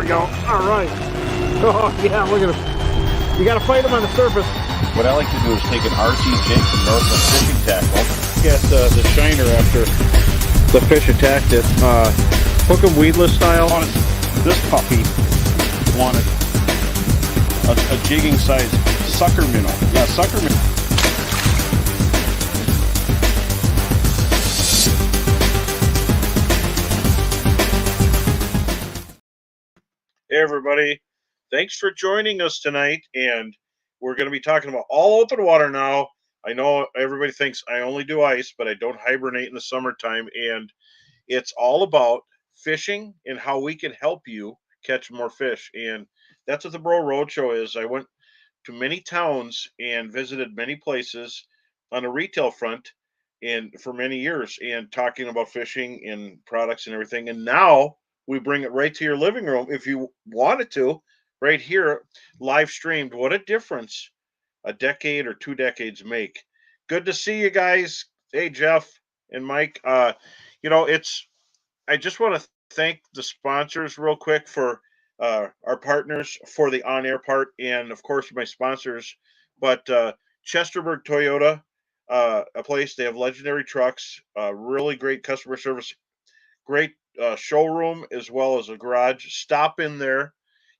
we go. All right. Oh, yeah, look at him. You got to fight him on the surface. What I like to do is take an RC jig from Northland Fishing Tackle. Get the shiner after the fish attacked it. Hook 'em weedless style. This puppy wanted a jigging size sucker minnow. Yeah, sucker minnow. Hey everybody, thanks for joining us tonight, and we're going to be talking about all open water now. I know everybody thinks I only do ice, but I don't hibernate in the summertime, and it's all about fishing and how we can help you catch more fish. And that's what the Bro Roadshow is. I went to many towns and visited many places on a retail front and for many years and talking about fishing and products and everything. And now we bring it right to your living room if you wanted to, right here, live streamed. What a difference a decade or 2 decades make. Good to see you guys. Hey, Jeff and Mike. It's I just want to thank the sponsors real quick for our partners for the on-air part, and of course my sponsors. But Chesterburg Toyota, a place they have legendary trucks, really great customer service, great showroom as well as a garage. Stop in there,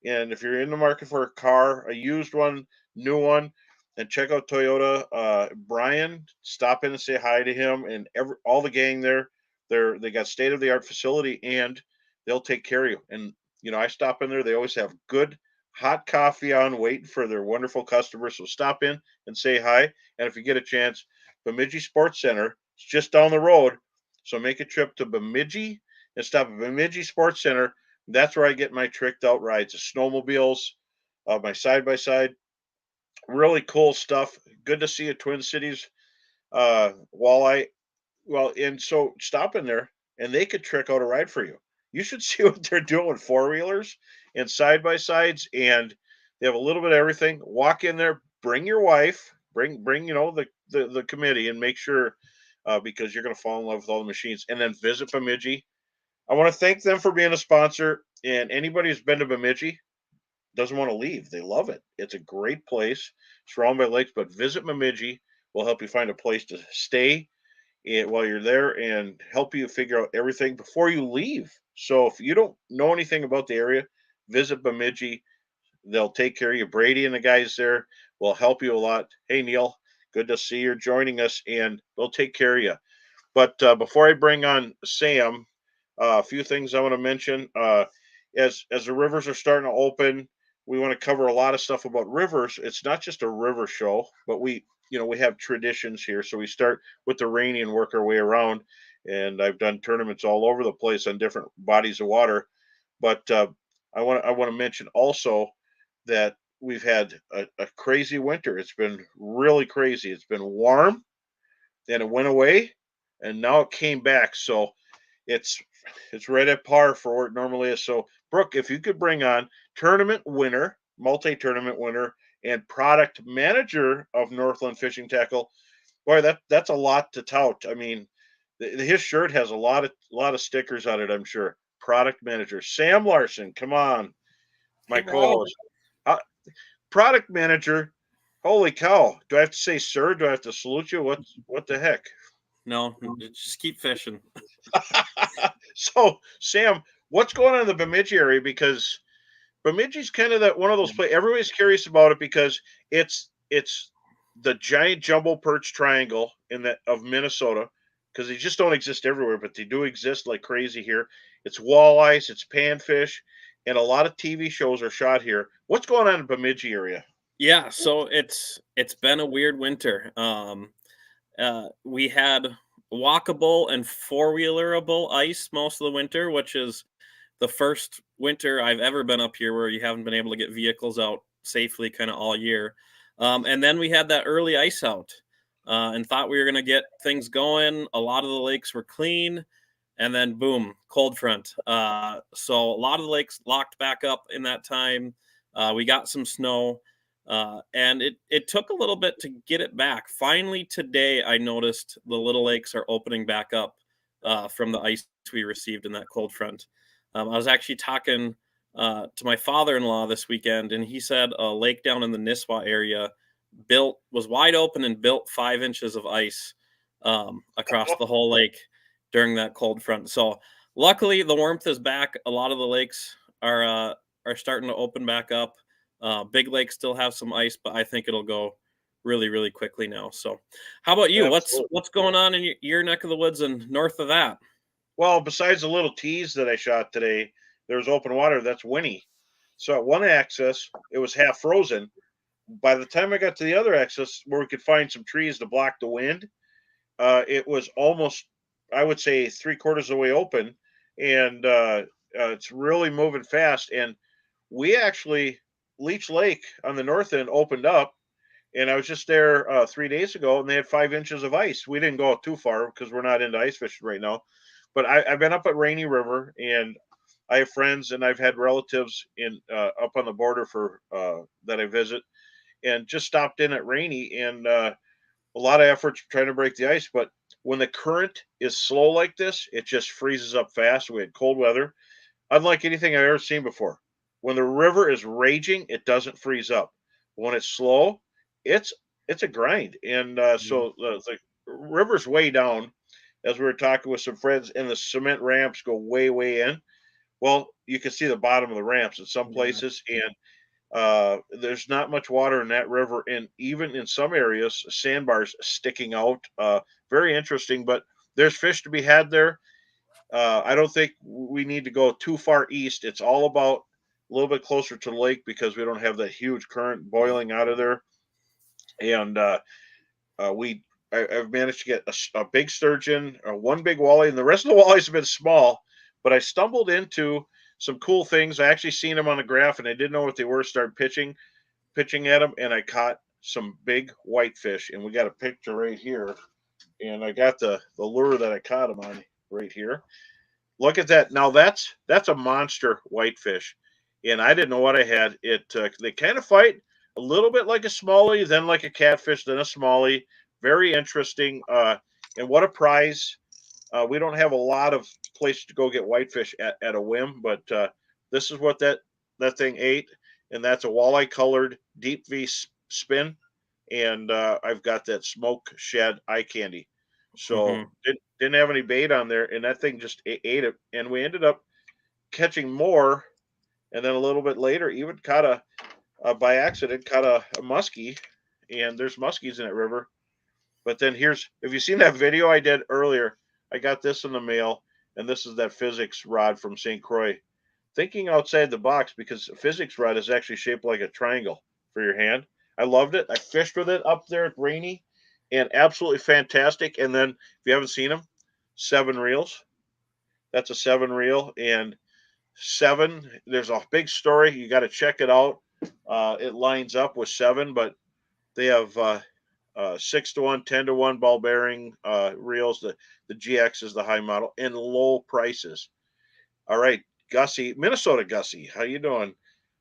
and if you're in the market for a car, a used one, new one, and check out Toyota. Brian, stop in and say hi to him and all the gang there. They got state of the art facility and they'll take care of you. And I stop in there. They always have good hot coffee on waiting for their wonderful customers. So stop in and say hi. And if you get a chance, Bemidji Sports Center, it's just down the road. So make a trip to Bemidji and stop at Bemidji Sports Center. That's where I get my tricked out rides, the snowmobiles, my side by side. Really cool stuff. Good to see you, Twin Cities. Walleye. Well, and so stop in there and they could trick out a ride for you. You should see what they're doing with four wheelers and side by sides, and they have a little bit of everything. Walk in there, bring your wife, bring the committee, and make sure because you're going to fall in love with all the machines. And then visit Bemidji. I want to thank them for being a sponsor. And anybody who's been to Bemidji doesn't want to leave. They love it. It's a great place. It's surrounded by lakes, but visit Bemidji. We'll help you find a place to stay while you're there and help you figure out everything before you leave. So if you don't know anything about the area, visit Bemidji. They'll take care of you. Brady and the guys there will help you a lot. Hey, Neil, good to see you joining us, and they'll take care of you. But before I bring on Sam, a few things I want to mention. As the rivers are starting to open, we want to cover a lot of stuff about rivers. It's not just a river show, but we have traditions here. So we start with the rainy and work our way around. And I've done tournaments all over the place on different bodies of water. But I want to mention also that we've had a crazy winter. It's been really crazy. It's been warm, then it went away, and now it came back. So it's right at par for where it normally is. So Brooke, if you could bring on tournament winner, multi-tournament winner, and product manager of Northland Fishing Tackle, boy, that's a lot to tout. I mean, his shirt has a lot of stickers on it, I'm sure. Product manager Sam Larson, come on, my co-host. Product manager, holy cow! Do I have to say sir? Do I have to salute you? What the heck? No, just keep fishing. So, Sam, what's going on in the Bemidji area? Because Bemidji's kind of that one of those places. Everybody's curious about it because it's the giant jumbo perch triangle of Minnesota, because they just don't exist everywhere, but they do exist like crazy here. It's walleyes, it's panfish, and a lot of TV shows are shot here. What's going on in the Bemidji area? Yeah, so it's been a weird winter. We had walkable and four-wheelerable ice most of the winter, which is the first winter I've ever been up here where you haven't been able to get vehicles out safely kind of all year. And then we had that early ice out and thought we were going to get things going. A lot of the lakes were clean, and then boom, cold front. So a lot of the lakes locked back up in that time. We got some snow. And it took a little bit to get it back. Finally, today, I noticed the little lakes are opening back up from the ice we received in that cold front. I was actually talking to my father-in-law this weekend, and he said a lake down in the Nisswa area was wide open and built 5 inches of ice across the whole lake during that cold front. So luckily the warmth is back. A lot of the lakes are starting to open back up. Big lakes still have some ice, but I think it'll go really, really quickly now. So how about you? Absolutely. What's going on in your neck of the woods and north of that? Well, besides the little tees that I shot today, there was open water. That's Winnie. So at one axis, it was half frozen. By the time I got to the other axis, where we could find some trees to block the wind, it was almost, I would say, 3/4 of the way open, and it's really moving fast. And we actually, Leech Lake on the north end opened up, and I was just there 3 days ago, and they had 5 inches of ice. We didn't go out too far because we're not into ice fishing right now. But I've been up at Rainy River, and I have friends and I've had relatives in up on the border for that I visit, and just stopped in at Rainy, and a lot of effort trying to break the ice. But when the current is slow like this, it just freezes up fast. We had cold weather, unlike anything I've ever seen before. When the river is raging, it doesn't freeze up. When it's slow, it's it's a grind, and so the river's way down. As we were talking with some friends, and the cement ramps go way in. Well, you can see the bottom of the ramps in some places, and there's not much water in that river, and even in some areas, sandbars sticking out. Very interesting, but there's fish to be had there. I don't think we need to go too far east. It's all about a little bit closer to the lake because we don't have that huge current boiling out of there. And we I've managed to get a big sturgeon, one big walleye, and the rest of the walleyes have been small. But I stumbled into some cool things. I actually seen them on the graph, and I didn't know what they were. Started pitching at them, and I caught some big whitefish. And we got a picture right here, and I got the lure that I caught them on right here. Look at that! Now that's a monster whitefish, and I didn't know what I had. They kind of fight a little bit like a smallie, then like a catfish, then a smallie. Very interesting. And what a prize! We don't have a lot of places to go get whitefish at a whim, but this is what that thing ate, and that's a walleye colored deep V spin, and I've got that smoke shed eye candy. So Mm-hmm. didn't have any bait on there, and that thing just ate it, and we ended up catching more, and then a little bit later, even caught by accident caught a muskie, and there's muskies in that river. But then have you seen that video I did earlier? I got this in the mail, and this is that physics rod from St. Croix. Thinking outside the box because a physics rod is actually shaped like a triangle for your hand. I loved it. I fished with it up there at Rainy, and absolutely fantastic. And then if you haven't seen them, 7 reels. That's a 7 reel, and seven. There's a big story. You got to check it out. It lines up with seven, but they have 6-to-1, 10-to-1 ball bearing reels. The GX is the high model, and low prices. All right, Gussie, Minnesota Gussie, how you doing?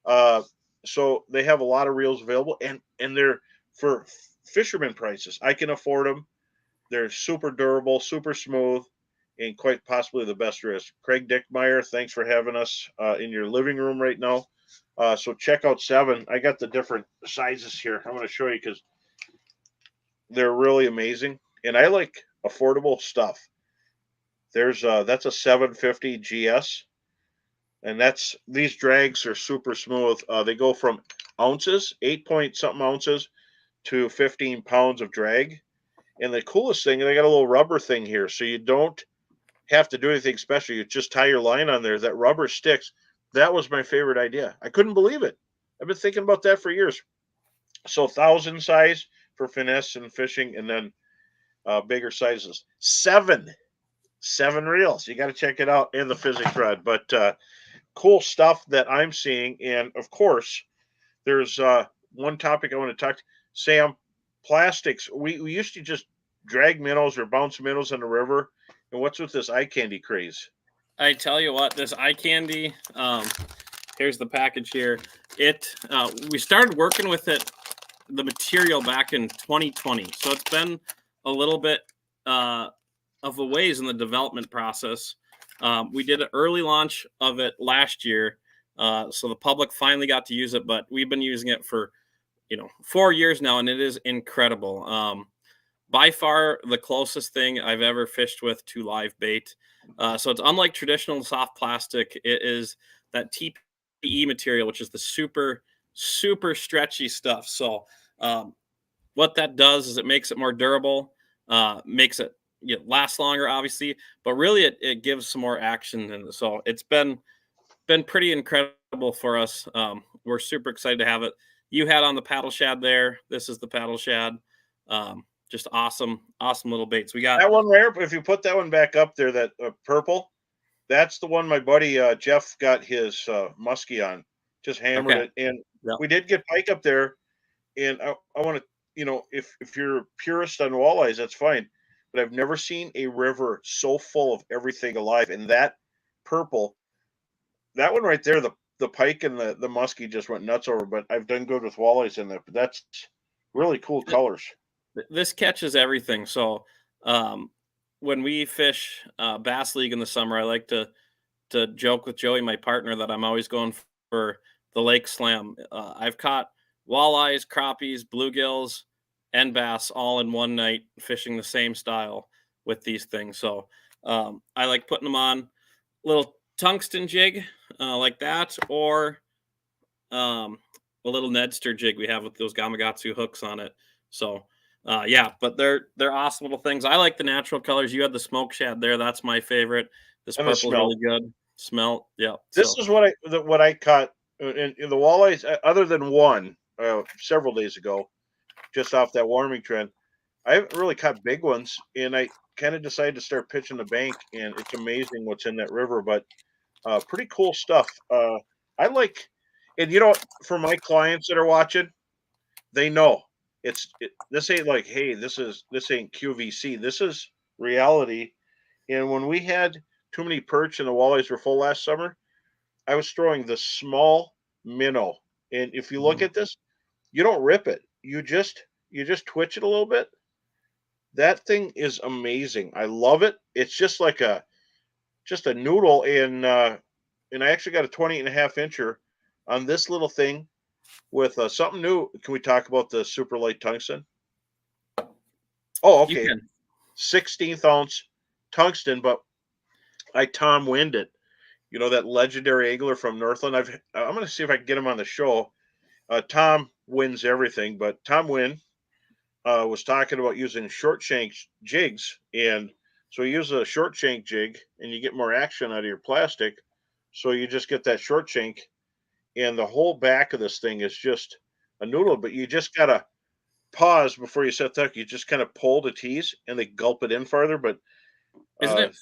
Uh, so they have a lot of reels available, and they're for fisherman prices. I can afford them. They're super durable, super smooth, and quite possibly the best there is. Craig Dickmeyer, thanks for having us in your living room right now. So check out 7. I got the different sizes here. I'm going to show you because they're really amazing, and I like affordable stuff. That's a 750 GS, and these drags are super smooth. They go from ounces, 8 point something ounces, to 15 pounds of drag. And the coolest thing, they got a little rubber thing here, so you don't have to do anything special. You just tie your line on there. That rubber sticks. That was my favorite idea. I couldn't believe it. I've been thinking about that for years. So 1,000 size for finesse and fishing, and then bigger sizes. 7 reels. You got to check it out in the physics rod. But cool stuff that I'm seeing, and of course, there's one topic I want to talk to Sam. Plastics. We used to just drag minnows or bounce minnows in the river. And what's with this eye candy craze? I tell you what, this eye candy. Here's the package here. We started working with the material back in 2020, so it's been a little bit of a ways in the development process. We did an early launch of it last year, So the public finally got to use it, but we've been using it for 4 years now, and it is incredible. By far the closest thing I've ever fished with to live bait. So it's unlike traditional soft plastic. It is that TPE material, which is the super stretchy stuff. So what that does is it makes it more durable, makes it last longer, obviously, but really it gives some more action. And so it's been pretty incredible for us. We're super excited to have it. You had on the paddle shad there. This is the paddle shad. Just awesome little baits. We got that one there. If you put that one back up there, that purple, that's the one my buddy Jeff got his muskie on. Just hammered it, and we did get pike up there. And I want to, if you're a purist on walleyes, that's fine. But I've never seen a river so full of everything alive. And that purple, that one right there, the pike and the muskie just went nuts over. But I've done good with walleyes in that. But that's really cool colors. This catches everything. So when we fish Bass League in the summer, I like to joke with Joey, my partner, that I'm always going for the Lake Slam. I've caught walleyes, crappies, bluegills, and bass all in one night fishing the same style with these things. So I like putting them on a little tungsten jig like that, or a little Nedster jig we have with those Gamakatsu hooks on it. So but they're awesome little things. I like the natural colors. You had the smoke shad there. That's my favorite. This purple is really good. Smell. Yeah. This is what I caught in the walleyes, other than one several days ago, just off that warming trend. I haven't really caught big ones, and I kind of decided to start pitching the bank, and it's amazing what's in that river. But pretty cool stuff. I like, and for my clients that are watching, they know this ain't like, hey, this ain't QVC. This is reality. And when we had too many perch and the walleyes were full last summer, I was throwing the small minnow. And if you look at this, you don't rip it. You just twitch it a little bit. That thing is amazing. I love it. It's just like a noodle. And I actually got a 20.5 incher on this little thing with something new. Can we talk about the super light tungsten? Oh, okay. 16th ounce tungsten, but I Tom Wind it. That legendary angler from Northland. I'm going to see if I can get him on the show. Tom wins everything, but Tom Wynn was talking about using short shank jigs, and so you use a short shank jig, and you get more action out of your plastic. So you just get that short shank, and the whole back of this thing is just a noodle. But you just gotta pause before you set the hook. You just kind of pull the tease, and they gulp it in farther. But isn't it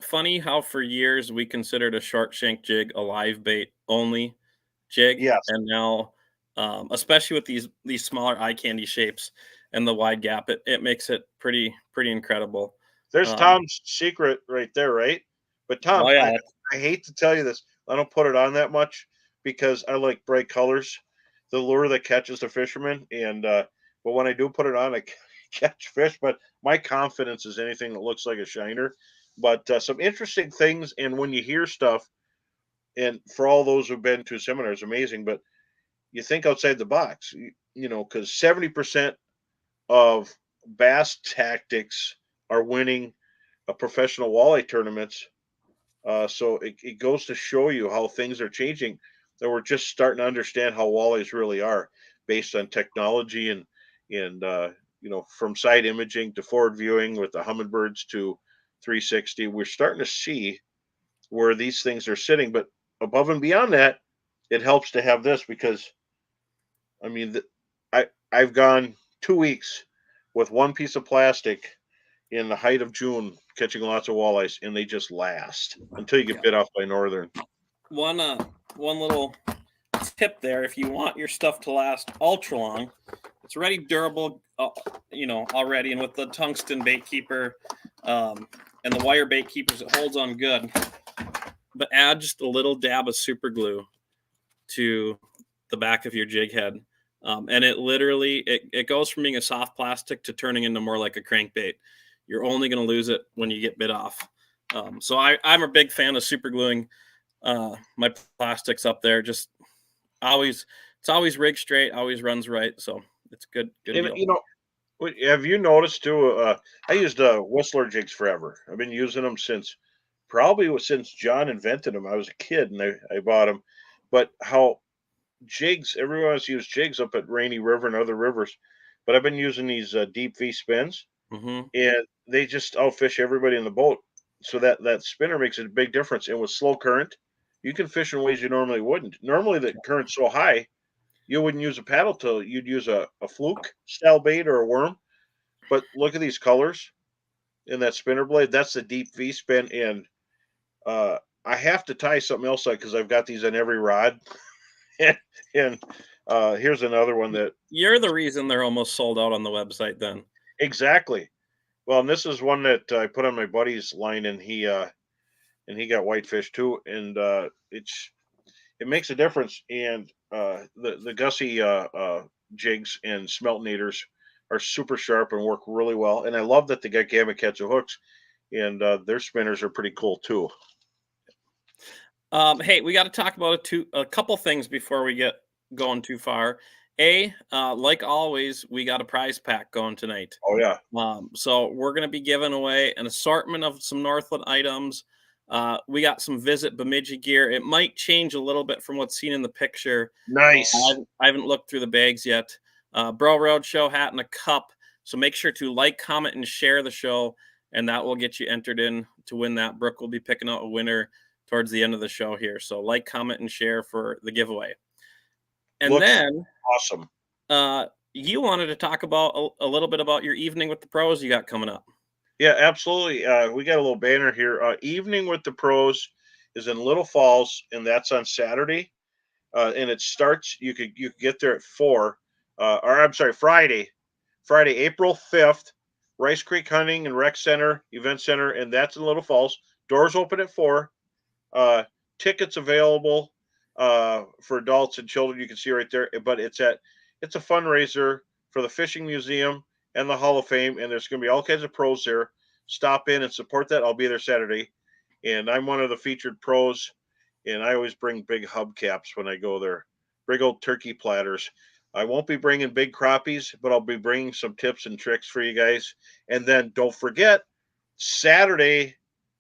funny how for years we considered a short shank jig a live bait only jig? Yes. And now, especially with these smaller eye candy shapes and the wide gap, it makes it pretty incredible. There's Tom's secret right there, right? But Tom, I hate to tell you this, I don't put it on that much because I like bright colors, the lure that catches the fisherman. And but when I do put it on, I catch fish. But my confidence is anything that looks like a shiner. But some interesting things, and when you hear stuff, and for all those who've been to seminars, amazing. But you think outside the box, because 70% of bass tactics are winning a professional walleye tournaments. So it goes to show you how things are changing. That we're just starting to understand how walleyes really are, based on technology and from side imaging to forward viewing with the hummingbirds to 360. We're starting to see where these things are sitting, but above and beyond that, it helps to have this because, I mean, I've gone 2 weeks with one piece of plastic in the height of June, catching lots of walleyes, and they just last until you get bit off by northern. One little tip there: if you want your stuff to last ultra long, it's already durable, already, and with the tungsten bait keeper and the wire bait keepers, it holds on good. But add just a little dab of super glue to the back of your jig head. And it literally, it goes from being a soft plastic to turning into more like a crankbait. You're only going to lose it when you get bit off. So I'm a big fan of super gluing my plastics up there. Just it's always rigged straight, always runs right. So it's good And deal. have you noticed too? I used Whistler jigs forever. I've been using them since John invented them. I was a kid and I bought them. But how jigs? Everyone else used jigs up at Rainy River and other rivers, but I've been using these deep V spins, Hmm. and they just outfish everybody in the boat. So that spinner makes a big difference. And with slow current, you can fish in ways you normally wouldn't. Normally, the current's so high, you wouldn't use a paddle tail. You'd use a fluke style bait or a worm. But look at these colors in that spinner blade. That's the deep V spin, and uh, I have to tie something else on because I've got these on every rod. and here's another one that You're the reason they're almost sold out on the website. Then exactly. Well, and this is one that I put on my buddy's line, and he got whitefish too, and it makes a difference. And the Gussie jigs and smeltinators are super sharp and work really well. And I love that they got Gamaketsu hooks, and their spinners are pretty cool too. hey, we got to talk about a couple things before we get going too far. Like always, we got a prize pack going tonight. Oh yeah, So we're going to be giving away an assortment of some Northland items. We got some Visit Bemidji gear. It might change a little bit from what's seen in the picture. nice. I haven't looked through the bags yet. Bro Roadshow hat and a cup. So make sure to like, comment, and share the show, and that will get you entered in to win that. Brooke will be picking out a winner towards the end of the show here. So like, comment, and share for the giveaway. And Looks then awesome. you wanted to talk about a little bit about your evening with the pros you got coming up. Yeah, absolutely. We got a little banner here. Evening with the Pros is in Little Falls, and that's on Saturday. And it starts. You could get there at 4. Or I'm sorry, Friday, April 5th. Rice Creek Hunting and Rec Center, Event Center, and that's in Little Falls. Doors open at 4. Uh, Tickets available for adults and children. You can see right there. But it's a fundraiser for the Fishing Museum and the Hall of Fame, and there's going to be all kinds of pros there. Stop in and support that. I'll be there Saturday, and I'm one of the featured pros. And I always bring big hubcaps when I go there, big old turkey platters. I won't be bringing big crappies, but I'll be bringing some tips and tricks for you guys. And then don't forget, Saturday,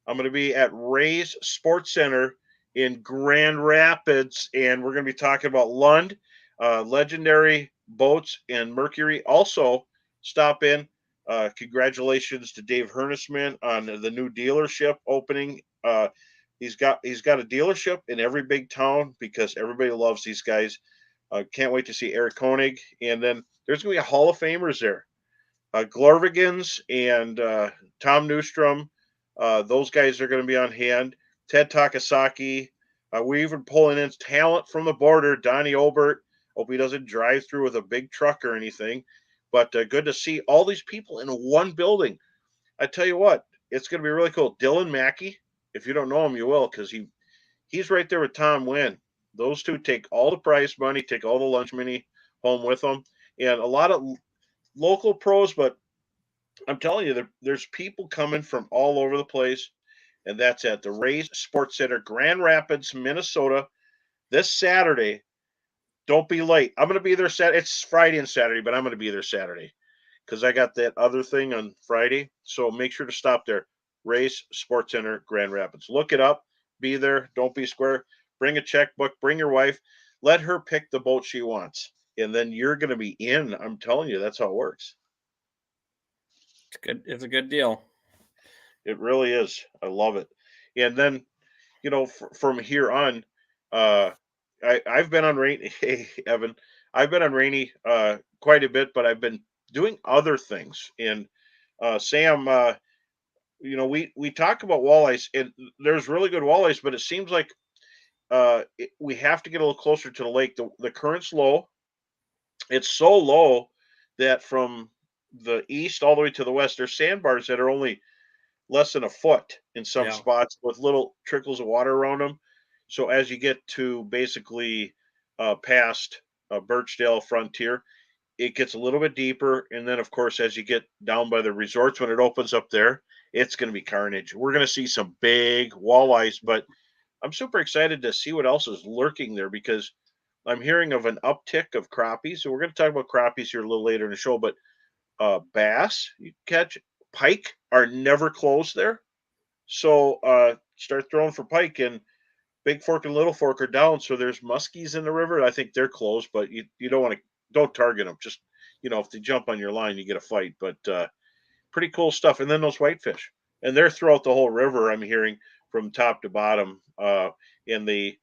I'm going to be at Ray's Sports Center in Grand Rapids, and we're going to be talking about Lund, legendary boats, and Mercury. Also, stop in. Congratulations to Dave Hernusman on the new dealership opening. He's got a dealership in every big town because everybody loves these guys. Can't wait to see Eric Koenig, and then there's going to be a Hall of Famers there. Glorvigans and Tom Newstrom. Those guys are going to be on hand. Ted Takasaki. We're even pulling in talent from the border. Donnie Obert. Hope he doesn't drive through with a big truck or anything. But good to see all these people in one building. I tell you what, it's going to be really cool. Dylan Mackey. If you don't know him, you will, because he's right there with Tom Wynn. Those two take all the prize money, take all the lunch money home with them, and a lot of local pros. But I'm telling you, there's people coming from all over the place, and that's at the Rays Sports Center, Grand Rapids, Minnesota, this Saturday. Don't be late. I'm going to be there Saturday. It's Friday and Saturday, but I'm going to be there Saturday because I got that other thing on Friday. So make sure to stop there. Rays Sports Center, Grand Rapids. Look it up. Be there. Don't be square. Bring a checkbook. Bring your wife. Let her pick the boat she wants, and then you're going to be in. I'm telling you, that's how it works. It's good. It's a good deal. It really is. I love it. And then, from here on, uh, I've been on Rainy. Hey, Evan, I've been on Rainy quite a bit, but I've been doing other things. And Sam, we talk about walleyes, and there's really good walleyes, but it seems like we have to get a little closer to the lake. The current's low. It's so low that from the east all the way to the west, there's sandbars that are only less than a foot in some Yeah. spots with little trickles of water around them. So as you get to basically past Birchdale Frontier, it gets a little bit deeper. And then, of course, as you get down by the resorts, when it opens up there, it's going to be carnage. We're going to see some big walleyes, but I'm super excited to see what else is lurking there because I'm hearing of an uptick of crappies. So we're going to talk about crappies here a little later in the show, but bass you catch, pike are never closed there. So start throwing for pike, and Big Fork and Little Fork are down. So there's muskies in the river. I think they're closed, but you don't target them. Just if they jump on your line, you get a fight. But pretty cool stuff. And then those whitefish, and they're throughout the whole river. I'm hearing from top to bottom, and they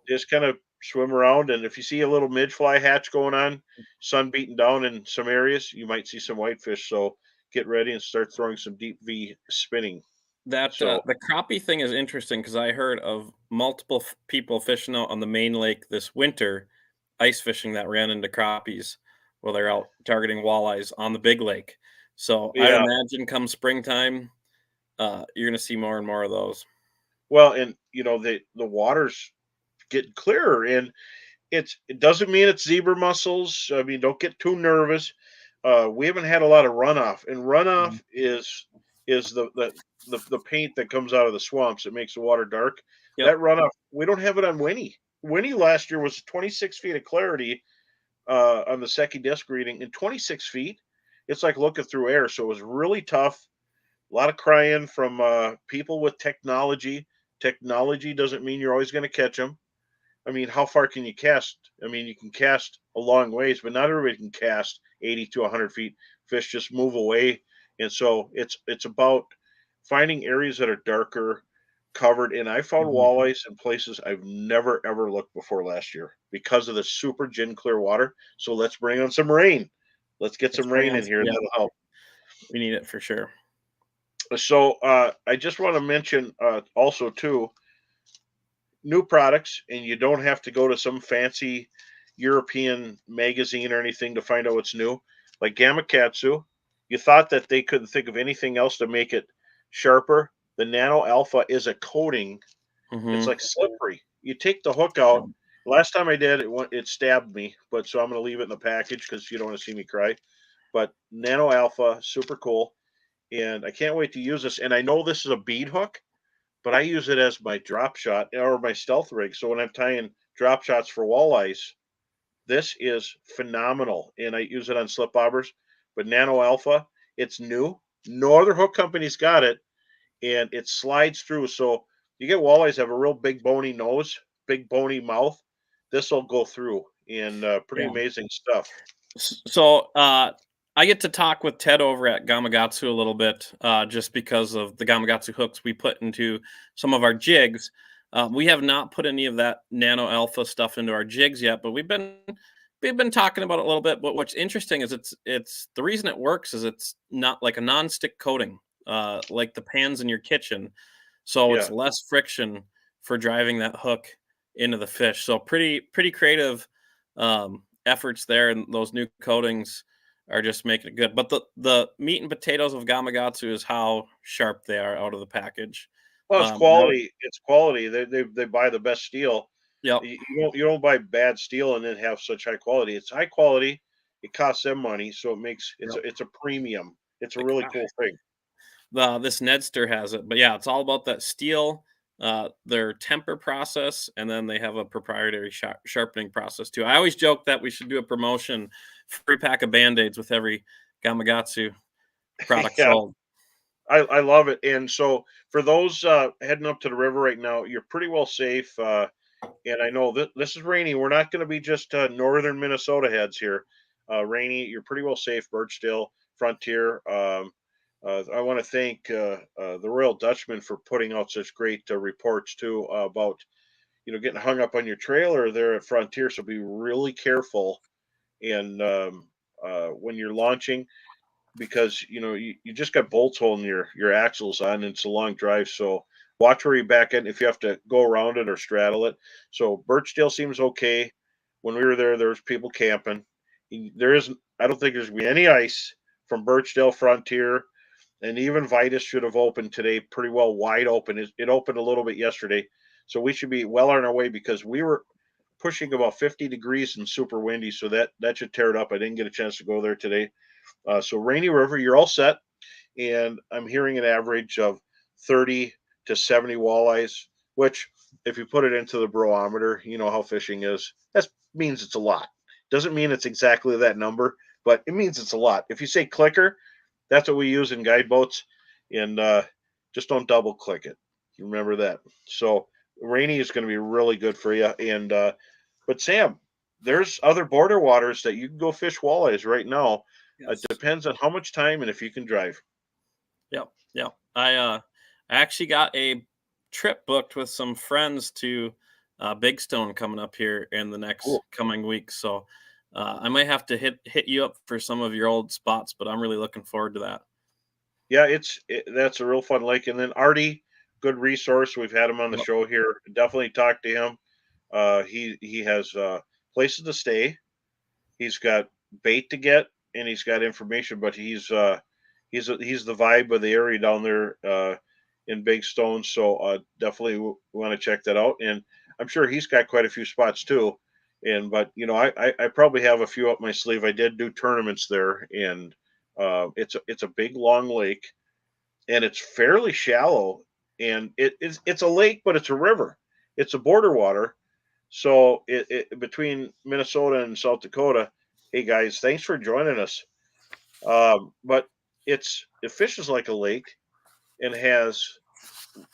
just kind of swim around. And if you see a little midge fly hatch going on, sun beating down in some areas, you might see some whitefish. So get ready and start throwing some deep V spinning. That So the crappie thing is interesting because I heard of multiple people fishing out on the main lake this winter, ice fishing that ran into crappies while they're out targeting walleyes on the big lake. So I'd yeah, imagine come springtime, you're going to see more and more of those. well, and the water's getting clearer, and it doesn't mean it's zebra mussels. I mean, don't get too nervous. We haven't had a lot of runoff, and runoff Mhm. is the paint that comes out of the swamps. It makes the water dark. Yep. That runoff, we don't have it on Winnie. Winnie last year was 26 feet of clarity on the second disc reading, and 26 feet. It's like looking through air. So it was really tough. A lot of crying from people with technology. Technology doesn't mean you're always going to catch them. I mean, how far can you cast? I mean, you can cast a long ways, but not everybody can cast 80 to 100 feet. Fish just move away, and so it's about finding areas that are darker, covered. And I found Mhm. walleyes in places I've never ever looked before last year because of the super gin clear water. So let's bring on some rain. Let's get Let's some bring rain on in some, here, and yeah, that'll help. we need it for sure. So I just want to mention also too new products, and you don't have to go to some fancy European magazine or anything to find out what's new. Like Gamakatsu, you thought that they couldn't think of anything else to make it sharper. The Nano Alpha is a coating. It's Mhm. like slippery. You take the hook out. Last time I did it stabbed me, but so I'm going to leave it in the package because you don't want to see me cry. But Nano Alpha, super cool, and I can't wait to use this. And I know this is a bead hook, but I use it as my drop shot or my stealth rig. So when I'm tying drop shots for walleyes, this is phenomenal. And I use it on slip bobbers. But Nano Alpha, it's new. No other hook company's got it, and it slides through. So you get walleyes have a real big bony nose, big bony mouth. This will go through, and pretty Yeah. amazing stuff. So I get to talk with Ted over at Gamakatsu a little bit, just because of the Gamakatsu hooks we put into some of our jigs. We have not put any of that Nano Alpha stuff into our jigs yet, but we've been talking about it a little bit. But what's interesting is it's the reason it works is it's not like a non-stick coating, like the pans in your kitchen, so it's Yeah. less friction for driving that hook into the fish. So pretty creative. Efforts there, and those new coatings are just making it good. But the meat and potatoes of Gamakatsu is how sharp they are out of the package. Well, it's Now, quality. It's quality. They buy the best steel. yep, You don't buy bad steel and then have such high quality. It's high quality. It costs them money, so yep. it's a premium. It's a really cool thing. This Nedster has it, but yeah, it's all about that steel, their temper process, and then they have a proprietary sharpening process too. I always joke that we should do a promotion, free pack of Band-Aids with every Gamakatsu product Yeah, sold. I love it. And so for those heading up to the river right now, you're pretty well safe. And I know that this is rainy. We're not going to be just northern Minnesota heads here. Rainy, you're pretty well safe. Birchdale, Frontier. I want to thank the Royal Dutchman for putting out such great reports too about getting hung up on your trailer there at Frontier. So be really careful and when you're launching because you just got bolts holding your axles on and it's a long drive. So watch where you back in if you have to go around it or straddle it. So Birchdale seems okay. When we were there was people camping. There isn't I don't think there's gonna be any ice from Birchdale Frontier, and even Vitus should have opened today pretty well wide open. It opened a little bit yesterday. So we should be well on our way because we were pushing about 50 degrees and super windy. So that should tear it up. I didn't get a chance to go there today. So Rainy River, you're all set, and I'm hearing an average of 30 to 70 walleyes, which if you put it into the barometer, you know how fishing is. That means it's a lot. Doesn't mean it's exactly that number, but it means it's a lot. If you say clicker, that's what we use in guide boats, and just don't double click it. You remember that. So rainy is going to be really good for you. And but Sam, there's other border waters that you can go fish walleyes right now. It Yes. depends on how much time and if you can drive. Yep. Yep. I actually got a trip booked with some friends to Big Stone coming up here in the next Cool. coming weeks. So I might have to hit you up for some of your old spots, but I'm really looking forward to that. Yeah, that's a real fun lake. And then Artie, good resource. We've had him on the Yep. show here. Definitely talk to him. He has places to stay. He's got bait to get, and he's got information. But he's the vibe of the area down there in Big Stone. So definitely want to check that out. And I'm sure he's got quite a few spots too. And but you know, I probably have a few up my sleeve. I did do tournaments there, and it's a big long lake, and it's fairly shallow. And it's a lake, but it's a river. It's a border water, so between Minnesota and South Dakota. Hey guys, thanks for joining us. But it fishes like a lake and has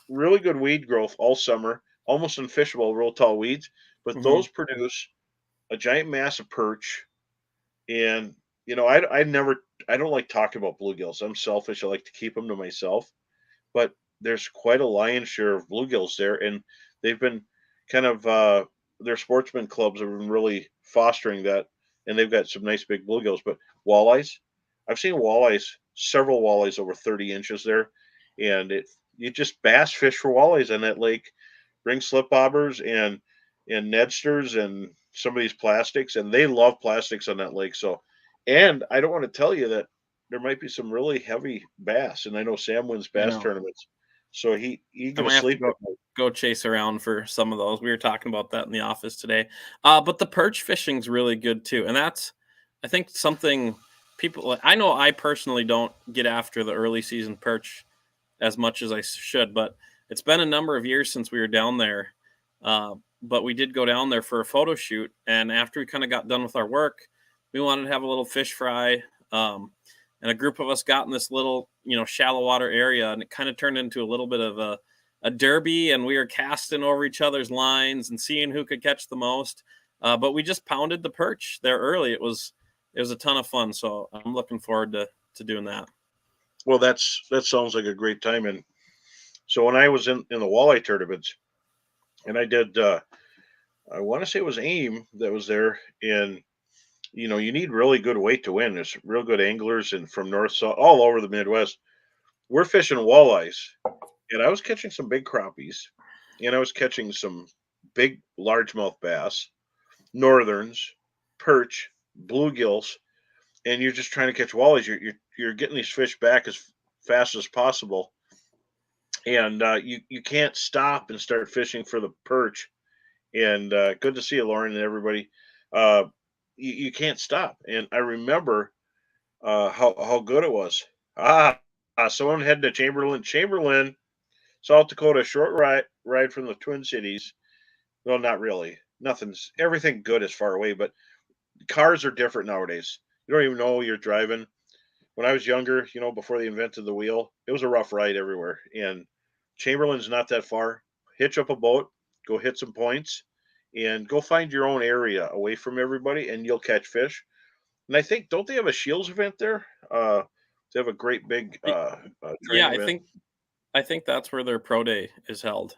really good weed growth all summer, almost unfishable, real tall weeds. But Hmm. those produce a giant mass of perch. And you know, I don't like talking about bluegills. I'm selfish. I like to keep them to myself. But there's quite a lion's share of bluegills there, and they've been kind of their sportsman clubs have been really fostering that, and they've got some nice big bluegills. But walleyes, I've seen walleyes, several walleyes over 30 inches there, and you just bass fish for walleyes on that lake, bring slip bobbers and nedsters and some of these plastics, and they love plastics on that lake. So, and I don't want to tell you that there might be some really heavy bass, and I know Sam wins I bass know. tournaments, so he I can might have to sleep go at night. go chase around for some of those. We were talking about that in the office today. But the perch fishing's really good too, and that's I think something people. I know I personally don't get after the early season perch as much as I should, but it's been a number of years since we were down there. But we did go down there for a photo shoot, and after we kind of got done with our work, we wanted to have a little fish fry. And a group of us got in this little, shallow water area, and it kind of turned into a little bit of a derby, and we were casting over each other's lines and seeing who could catch the most. But we just pounded the perch there early. It was a ton of fun, so I'm looking forward to doing that. Well, that sounds like a great time. And so when I was in the walleye tournaments, and I did, I want to say it was AIM that was there, and you know, you need really good weight to win. There's real good anglers and from north, south, all over the Midwest. We're fishing walleyes, and I was catching some big crappies, and I was catching some big largemouth bass, northerns, perch, bluegills, and you're just trying to catch walleyes. You're getting these fish back as fast as possible, and you can't stop and start fishing for the perch. And good to see you, Lauren, and everybody. Uh, you can't stop. And I remember how good it was. Someone headed to Chamberlain, South Dakota, short ride from the Twin Cities. Well, not really. Nothing's everything good is far away, but cars are different nowadays. You don't even know you're driving. When I was younger, you know, before they invented the wheel, it was a rough ride everywhere. And Chamberlain's not that far. Hitch up a boat, go hit some points, and go find your own area away from everybody, and you'll catch fish. And I think don't they have a Shields event there? They have a great big Yeah, training I event. think I think that's where their pro day is held.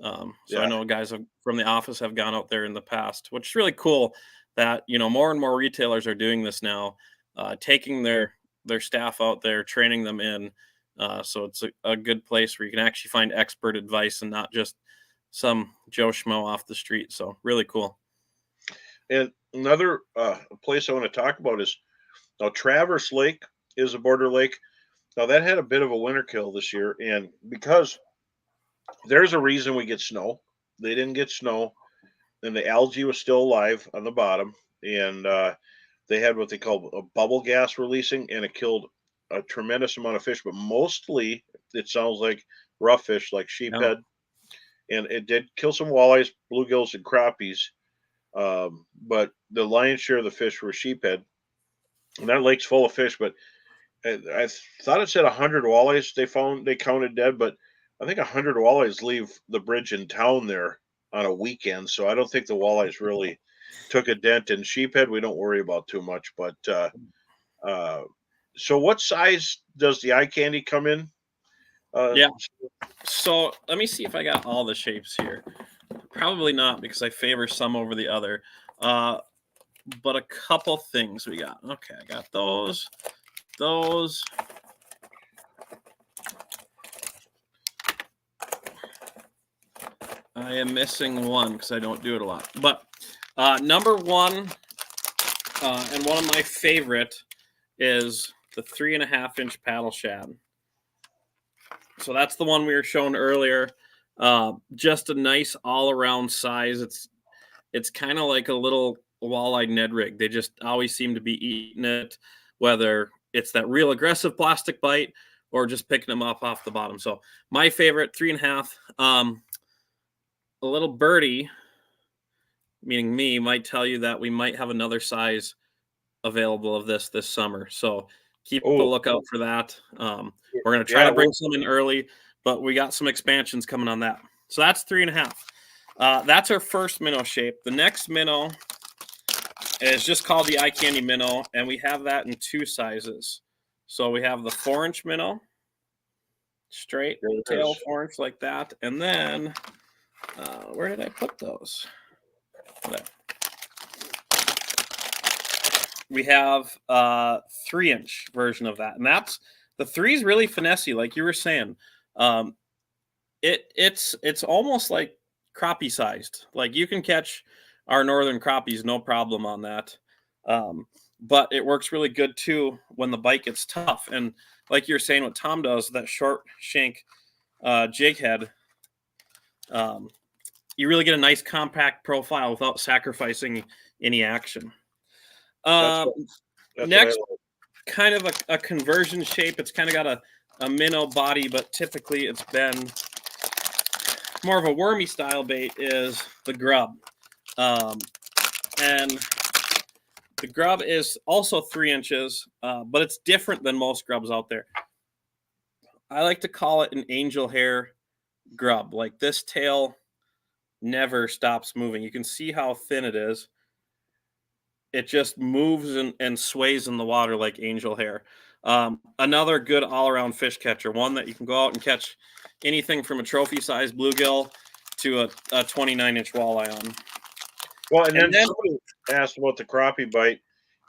So I Yeah, know guys from the office have gone out there in the past, which is really cool that more and more retailers are doing this now, taking their staff out there, training them in. So it's a good place where you can actually find expert advice and not just some Joe Schmo off the street. So really cool. and another place I want to talk about is now Traverse Lake is a border lake. Now that had a bit of a winter kill this year, and because there's a reason we get snow, they didn't get snow, and the algae was still alive on the bottom, and they had what they call a bubble gas releasing, and it killed a tremendous amount of fish, but mostly it sounds like rough fish like Yeah. sheephead and it did kill some walleyes, bluegills, and crappies. But the lion's share of the fish were sheephead, and that lake's full of fish. But I thought it said 100 walleyes they counted dead, but I think 100 walleyes leave the bridge in town there on a weekend. So I don't think the walleyes really took a dent. In sheephead, we don't worry about too much. But uh, so what size does the eye candy come in? Yeah. So let me see if I got all the shapes here. Probably not, because I favor some over the other. But a couple things we got. Okay, I got those. I am missing one because I don't do it a lot. But number one, and one of my favorite, is the 3.5-inch paddle shad. So that's the one we were shown earlier. Just a nice all-around size. It's kind of like a little walleye Ned rig. They just always seem to be eating it, whether it's that real aggressive plastic bite or just picking them up off the bottom. So my favorite, 3.5. A little birdie, meaning me, might tell you that we might have another size available of this summer. So keep a lookout for that. We're going to try to bring some in early, but we got some expansions coming on that. So that's 3.5. That's our first minnow shape. The next minnow is just called the eye candy minnow, and we have that in 2 sizes. So we have the 4-inch minnow, straight tail 4-inch like that, and then where did I put those? There. We have a 3-inch version of that, and that's the 3 is really finessey, like you were saying. It's almost like crappie sized. Like you can catch our northern crappies no problem on that, but it works really good too when the bite gets tough. And like you're saying, what Tom does, that short shank jig head, you really get a nice compact profile without sacrificing any action. That's next, kind of a conversion shape. It's kind of got a minnow body, but typically it's been more of a wormy style bait, is the grub. And the grub is also 3 inches, but it's different than most grubs out there. I like to call it an angel hair grub. Like this tail never stops moving. You can see how thin it is. It just moves and sways in the water like angel hair. Another good all-around fish catcher, one that you can go out and catch anything from a trophy-sized bluegill to a 29-inch walleye on. Well, and then somebody asked about the crappie bite.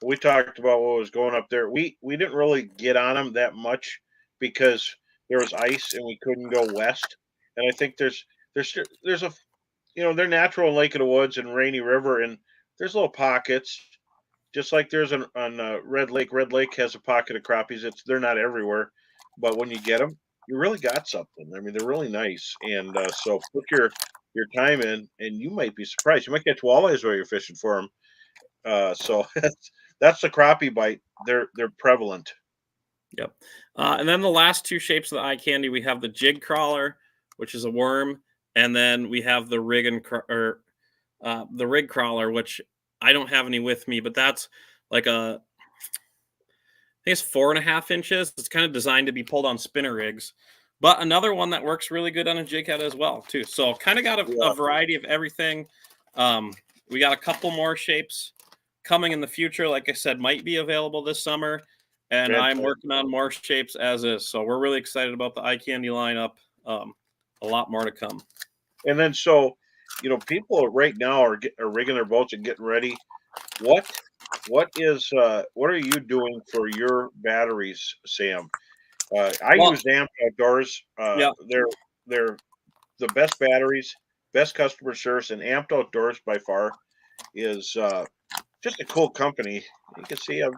We talked about what was going up there. We didn't really get on them that much because there was ice and we couldn't go west. And I think there's a they're natural in Lake of the Woods and Rainy River, and there's little pockets, just like there's on Red Lake. Red Lake has a pocket of crappies. They're not everywhere, but when you get them, you really got something. I mean, they're really nice, and so put your time in, and you might be surprised. You might catch walleyes while you're fishing for them. So that's the crappie bite. They're prevalent. Yep. And then the last 2 shapes of the eye candy, we have the jig crawler, which is a worm, and then we have the rig crawler, which I don't have any with me, but that's like I think it's 4.5 inches. It's kind of designed to be pulled on spinner rigs, but another one that works really good on a jig head as well too. So kind of got a variety of everything. We got a couple more shapes coming in the future. Like I said, might be available this summer, and I'm working on more shapes as is. So we're really excited about the eye candy lineup. A lot more to come. And then people right now are rigging their boats and getting ready. What are you doing for your batteries, Sam? I use Amped Outdoors. They're the best batteries, best customer service, and Amped Outdoors by far is just a cool company. You can see I'm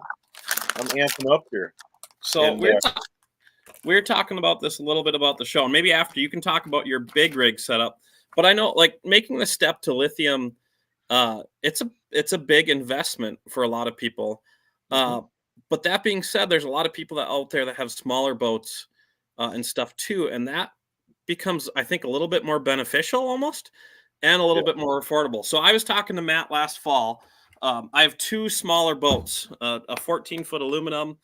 amping up here. So we're talking about this a little bit about the show, and maybe after you can talk about your big rig setup. But I know, like, making the step to lithium, it's a big investment for a lot of people. But that being said, there's a lot of people out there that have smaller boats and stuff too, and that becomes, I think, a little bit more beneficial almost, and a little bit more affordable. So I was talking to Matt last fall. I have two smaller boats, a 14-foot aluminum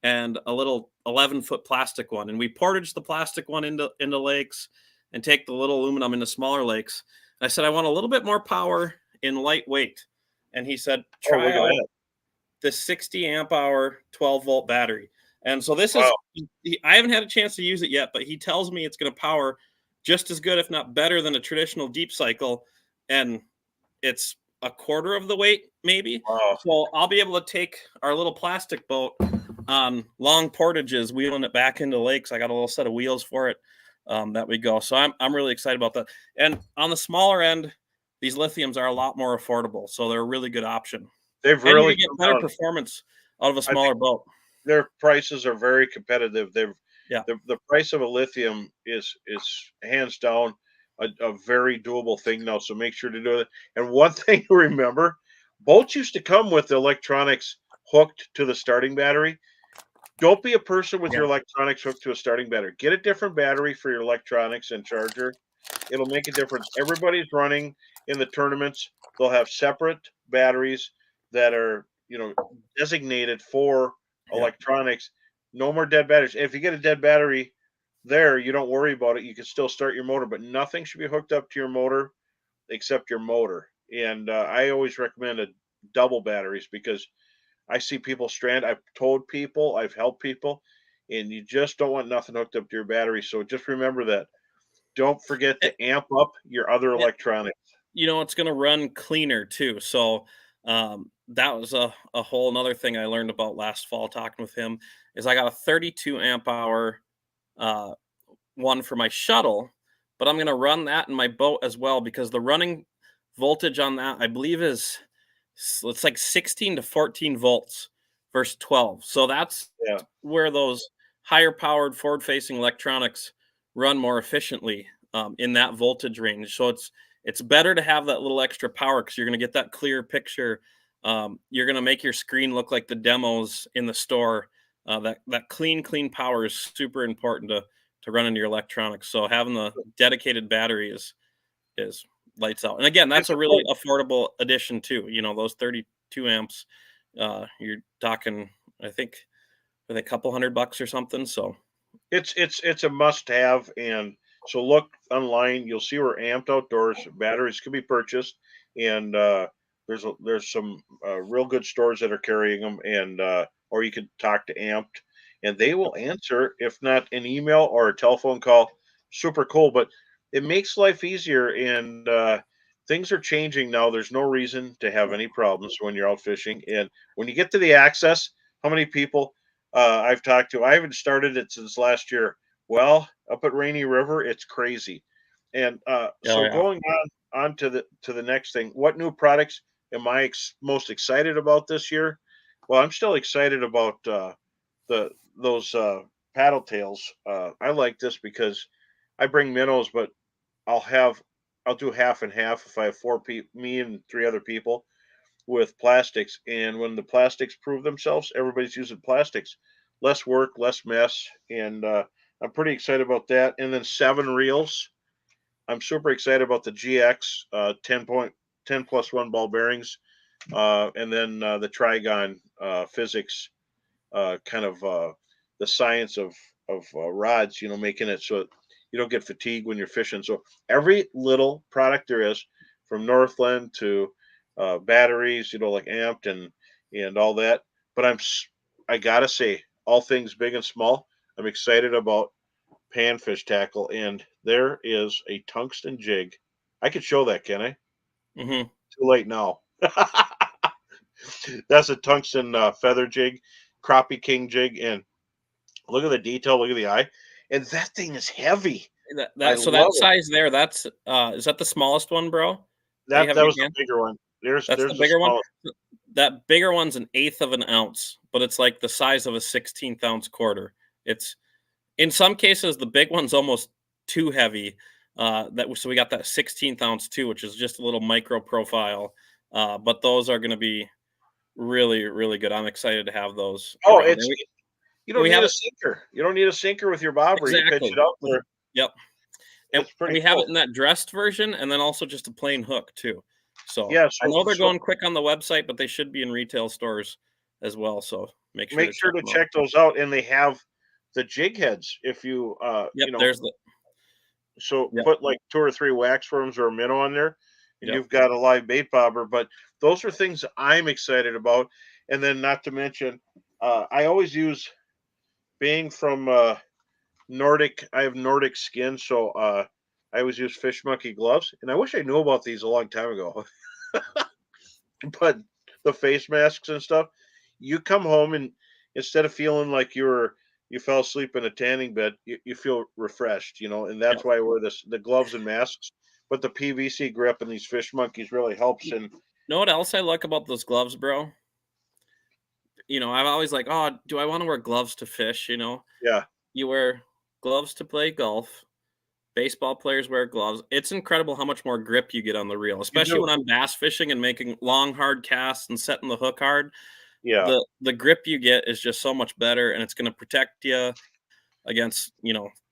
and a little 11-foot plastic one. And we portage the plastic one into lakes and take the little aluminum into smaller lakes. And I said, I want a little bit more power in lightweight. And he said, Oh, look try at out that. the 60 amp hour, 12-volt battery. And so this Wow. is, I haven't had a chance to use it yet, but he tells me it's going to power just as good, if not better, than a traditional deep cycle. And it's a quarter of the weight, maybe. Wow. So I'll be able to take our little plastic boat on long portages, wheeling it back into lakes. I got a little set of wheels for it that we go. So I'm really excited about that. And on the smaller end, these lithiums are a lot more affordable, so they're a really good option. They've And really you get better performance out of a smaller boat. Their prices are very competitive. Yeah. The price of a lithium is hands down a very doable thing now. So make sure to do it. And one thing to remember, boats used to come with the electronics hooked to the starting battery. Don't be a person with your electronics hooked to a starting battery. Get a different battery for your electronics and charger. It'll make a difference. Everybody's running in the tournaments. They'll have separate batteries that are, designated for electronics. No more dead batteries. If you get a dead battery there, you don't worry about it. You can still start your motor, but nothing should be hooked up to your motor except your motor. And I always recommend a double batteries because I see people strand. I've told people, I've helped people, and you just don't want nothing hooked up to your battery. So just remember that. Don't forget to amp up your other electronics. It's going to run cleaner too. So that was a whole another thing I learned about last fall talking with him is I got a 32 amp hour one for my shuttle, but I'm going to run that in my boat as well because the running voltage on that, I believe, it's like 16 to 14 volts versus 12. So that's where those higher powered forward facing electronics run more efficiently in that voltage range. So it's better to have that little extra power because you're going to get that clear picture. You're going to make your screen look like the demos in the store. That clean power is super important to run into your electronics. So having the dedicated battery is lights out. And again, that's a really affordable addition too. Those 32 amps, you're talking, I think, with a couple $100 or something. So it's a must have. And so look online, you'll see where Amped Outdoors batteries can be purchased. And there's some real good stores that are carrying them, and or you can talk to Amped and they will answer, if not an email or a telephone call. Super cool, but it makes life easier. And things are changing now. There's no reason to have any problems when you're out fishing. And when you get to the access, how many people I've talked to, I haven't started it since last year. Well, up at Rainy River, it's crazy. And going on to the next thing, what new products am I most excited about this year? Well, I'm still excited about those paddle tails. I like this because I bring minnows, but I'll do half and half if I have me and three other people with plastics. And when the plastics prove themselves, everybody's using plastics. Less work, less mess, and I'm pretty excited about that. And then 7 reels. I'm super excited about the GX 10 plus 1 ball bearings, and then the Trigon physics, kind of the science of rods. Making it so you don't get fatigued when you're fishing. So every little product there is, from Northland to batteries, like Amped and all that. But I gotta say, all things big and small, I'm excited about panfish tackle, and there is a tungsten jig. I could show that, can I? Mm-hmm. Too late now. That's a tungsten feather jig, crappie king jig, and look at the detail, look at the eye, and that thing is heavy. That size there, that's is that the smallest one, bro? That was the bigger one. There's the bigger one. That bigger one's an 1/8 of an ounce, but it's like the size of a 16th ounce quarter. It's in some cases the big one's almost too heavy. So we got that 16th ounce too, which is just a little micro profile. But those are going to be really, really good. I'm excited to have those. Oh, you don't need a sinker. You don't need a sinker with your bobber. Exactly. You pitch it out there. Yep. And It's pretty we have cool. it in that dressed version, and then also just a plain hook too. So Yeah, I know they're so going quick on the website, but they should be in retail stores as well. So make sure make to sure check to them out. check those out, and they have the jig heads. If you Yep, there's the so yep, put like 2 or 3 wax worms or a minnow on there, and yep. you've got a live bait bobber. But those are things I'm excited about. And then, not to mention, I always use, being from Nordic. I have Nordic skin, so I always use fish monkey gloves. And I wish I knew about these a long time ago. But the face masks and stuff, you come home and instead of feeling like you fell asleep in a tanning bed, you feel refreshed, and that's Yep. why I wear the gloves and masks. But the PVC grip and these fish monkeys really helps. And Know what else I like about those gloves, bro? I'm always like, oh, do I want to wear gloves to fish? yeah, You wear gloves to play golf. Baseball players wear gloves. It's incredible how much more grip you get on the reel, you especially do. when I'm bass fishing and making long, hard casts and setting the hook hard. Yeah. The grip you get is just so much better, and it's going to protect you against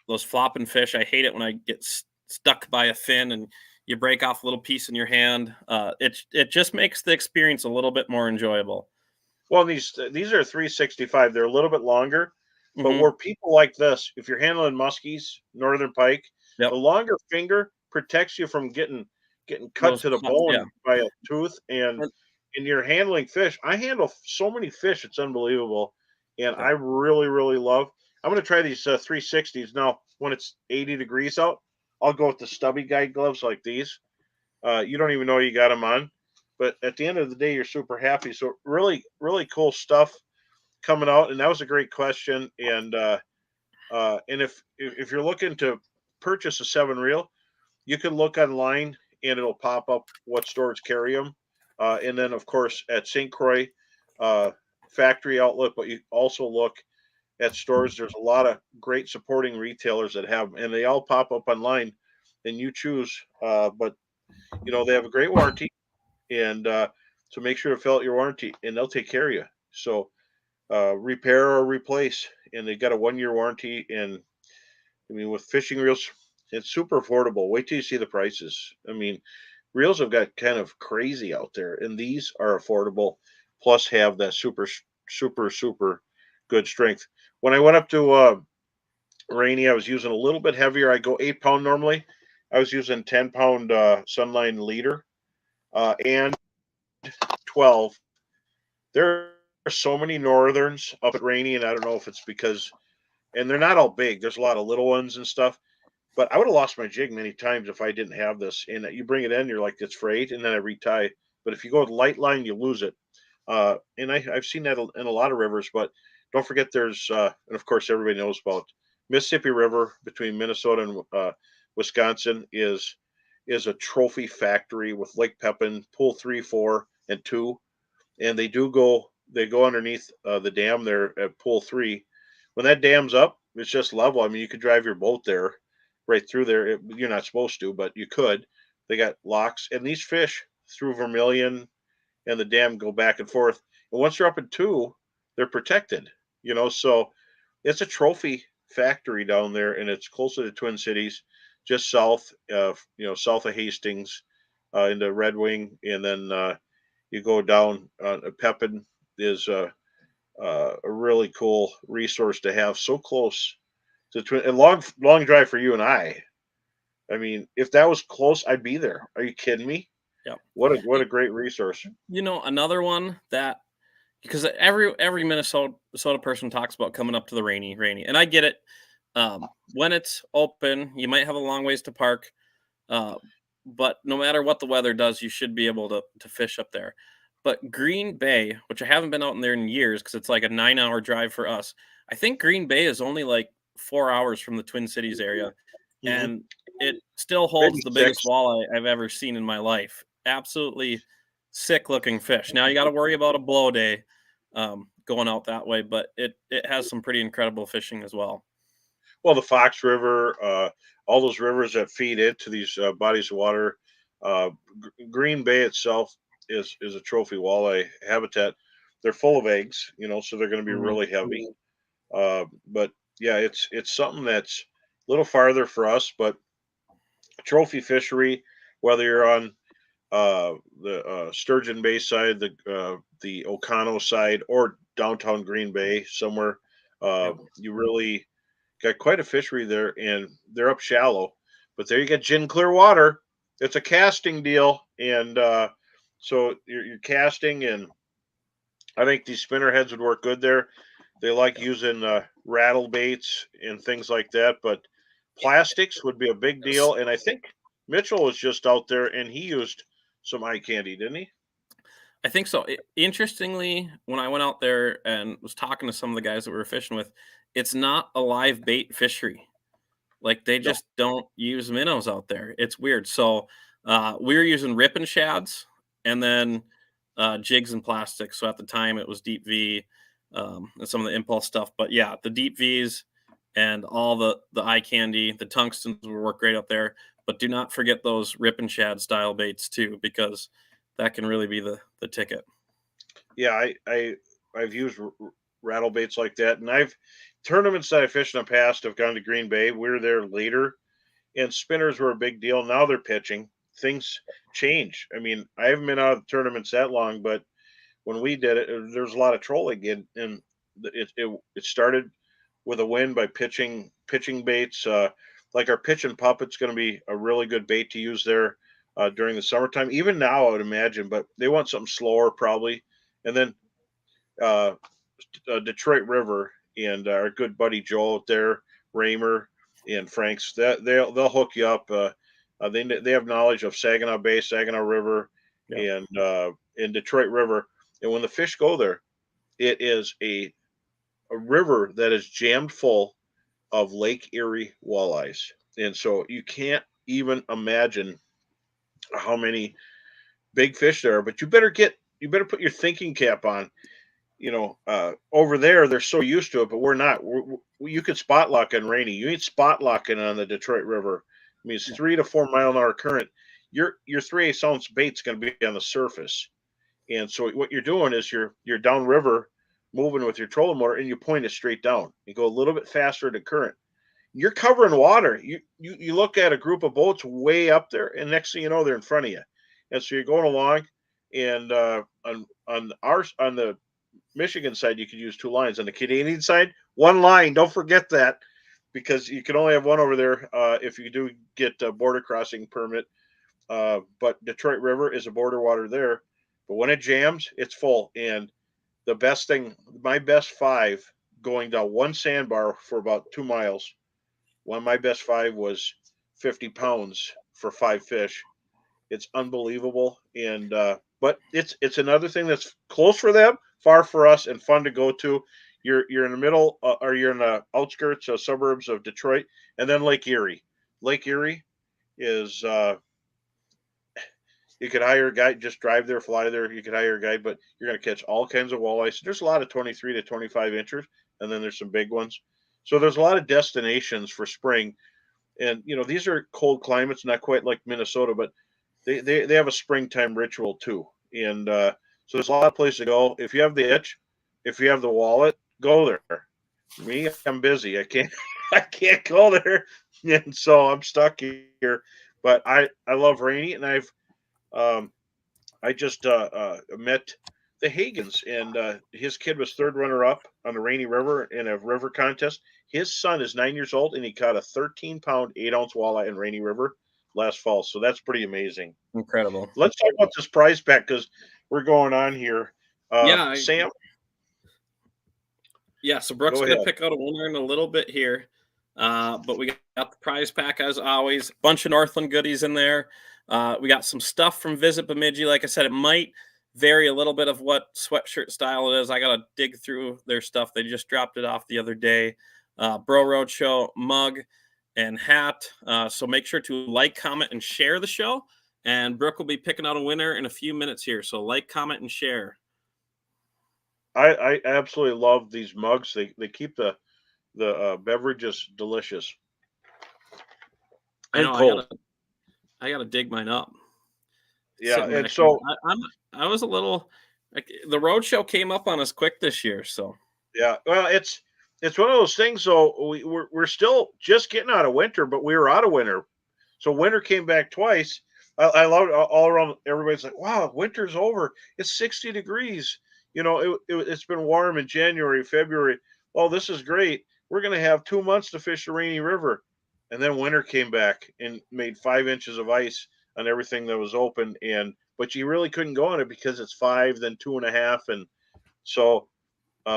those flopping fish. I hate it when I get stuck by a fin and you break off a little piece in your hand. It just makes the experience a little bit more enjoyable. Well, these are 365. They're a little bit longer, but Hmm. where people like this, if you're handling muskies, northern pike, Yep. the longer finger protects you from getting cut Those to the cuts, yeah. bone by a tooth. And And- in your handling fish, I handle so many fish, it's unbelievable. And yeah. I really, really love. I'm going to try these 360s now. When it's 80 degrees out, I'll go with the stubby guide gloves like these. You don't even know you got them on, but at the end of the day, you're super happy. So really, really cool stuff coming out. And that was a great question. And if you're looking to purchase a 7 reel, you can look online and it'll pop up what stores carry them. And then of course at St. Croix uh, factory outlet, but you also look at stores. There's a lot of great supporting retailers that have them, and they all pop up online. And you choose, but they have a great warranty, and so make sure to fill out your warranty, and they'll take care of you. So repair or replace, and they got a 1 year warranty. And I mean, with fishing reels, it's super affordable. Wait till you see the prices. I mean, reels have got kind of crazy out there, and these are affordable. Plus, have that super, super, super good strength. When I went up to Rainy, I was using a little bit heavier. I go 8 pound normally. I was using 10 pound Sunline leader and 12. There are so many northerns up at Rainy, and I don't know if it's because, and they're not all big. There's a lot of little ones and stuff. But I would have lost my jig many times if I didn't have this. And you bring it in, you're like, it's frayed, and then I retie. But if you go with light line, you lose it. And I've seen that in a lot of rivers. But don't forget, there's, and of course, everybody knows about Mississippi River between Minnesota and Wisconsin is a trophy factory with Lake Pepin, Pool 3, 4, and 2. And they go underneath the dam there at Pool 3. When that dam's up, it's just level. I mean, you could drive your boat there, right through there. You're not supposed to, but you could. They got locks, and these fish through Vermilion and the dam go back and forth. And once they're up in 2, they're protected. So it's a trophy factory down there, and it's close to the Twin Cities, just south of Hastings, into Red Wing, and then you go down. Pepin is a really cool resource to have so close to Twin. And long drive for you and I. I mean, if that was close, I'd be there. Are you kidding me? Yep. What a great resource. Another one that, because every Minnesota person talks about coming up to the rainy, and I get it. When it's open, you might have a long ways to park, but no matter what the weather does, you should be able to fish up there. But Green Bay, which I haven't been out in there in years because it's like a 9-hour drive for us. I think Green Bay is only like 4 hours from the Twin Cities area, Mm-hmm. and it still Maybe holds the 6. biggest walleye I've ever seen in my life. Absolutely sick looking fish. Now you got to worry about a blow day going out that way, but it has some pretty incredible fishing as well. Well, the Fox River, all those rivers that feed into these bodies of water. Uh, Green Bay itself is a trophy walleye habitat. They're full of eggs, so they're going to be Mhm. really heavy. But yeah, it's something that's a little farther for us, but trophy fishery, whether you're on the Sturgeon Bay side, the Ocano side, or downtown Green Bay somewhere. Yep. You really got quite a fishery there, and they're up shallow. But there you get gin clear water. It's a casting deal, and so you're casting, and I think these spinner heads would work good there. They like using rattle baits and things like that, but plastics would be a big deal. And I think Mitchell was just out there and he used some eye candy, didn't he? I think so. Interestingly, when I went out there and was talking to some of the guys that we were fishing with, it's not a live bait fishery. Like they No. just don't use minnows out there. It's weird. So we were using ripping shads and then jigs and plastic. So at the time it was deep V and some of the impulse stuff. But yeah, the deep V's and all the eye candy, the tungstens will work great out there. But do not forget those rip and shad style baits too, because that can really be the ticket. Yeah, I've used rattle baits like that, and I've tournaments that I fished in the past have gone to Green Bay. We were there later, and spinners were a big deal. Now they're pitching. Things change. I mean, I haven't been out of tournaments that long, but when we did it, there was a lot of trolling, and it started with a win by pitching baits. Like our pitch and puppet's going to be a really good bait to use there during the summertime. Even now, I would imagine, but they want something slower probably. And then uh, Detroit River and our good buddy Joel out there, Raymer and Franks, that they'll hook you up. They have knowledge of Saginaw Bay, Saginaw River, Yeah. and in Detroit River. And when the fish go there, it is a river that is jammed full of Lake Erie walleyes, and so you can't even imagine how many big fish there are. But you better put your thinking cap on. Over there they're so used to it, but we're not. You could spot lock on Rainy. You ain't spot locking on the Detroit River. I mean, it's 3 to 4 mile an hour current. Your 3/8 ounce bait's going to be on the surface, and so what you're doing is you're downriver, moving with your trolling motor, and you point it straight down. You go a little bit faster to current. You're covering water. You look at a group of boats way up there, and next thing you know, they're in front of you. And so you're going along, and on the Michigan side, you could use 2 lines. On the Canadian side, 1 line. Don't forget that, because you can only have one over there if you do get a border crossing permit. But Detroit River is a border water there. But when it jams, it's full. And the best thing, my best 5 going down one sandbar for about 2 miles. One of my best 5 was 50 pounds for 5 fish. It's unbelievable. And but it's another thing that's close for them, far for us, and fun to go to. You're in the middle, or you're in the outskirts of suburbs of Detroit, and then Lake Erie. Lake Erie is you could hire a guide, just drive there, fly there. You could hire a guide, but you're going to catch all kinds of walleyes. There's a lot of 23 to 25 inches, and then there's some big ones. So there's a lot of destinations for spring. And, these are cold climates, not quite like Minnesota, but they have a springtime ritual too. And so there's a lot of places to go. If you have the itch, if you have the wallet, go there. Me, I'm busy. I can't I can't go there. And so I'm stuck here. But I love Rainy, and I just met the Hagens, and his kid was third runner up on the Rainy River in a river contest. His son is 9 years old, and he caught a 13-pound, 8-ounce walleye in Rainy River last fall. So that's pretty amazing. Incredible. Let's talk about this prize pack, because we're going on here. Sam? Yeah, so Brooke's going to pick out a winner in a little bit here. But we got the prize pack as always. Bunch of Northland goodies in there. We got some stuff from Visit Bemidji. Like I said, it might vary a little bit of what sweatshirt style it is. I got to dig through their stuff. They just dropped it off the other day. Roadshow mug and hat. So make sure to like, comment, and share the show. And Brooke will be picking out a winner in a few minutes here. So like, comment, and share. I absolutely love these mugs. They keep the beverages delicious. I know. I gotta dig mine up. Yeah, and so I was a little like the Roadshow came up on us quick this year. So yeah, well, it's one of those things. So we're still just getting out of winter, but we were out of winter. So winter came back twice. I love it all around. Everybody's like, wow, winter's over. It's 60 degrees. It's been warm in January, February. Oh, this is great. We're going to have 2 months to fish the Rainy River. And then winter came back and made 5 inches of ice on everything that was open. But you really couldn't go on it because it's 5, then 2.5. And so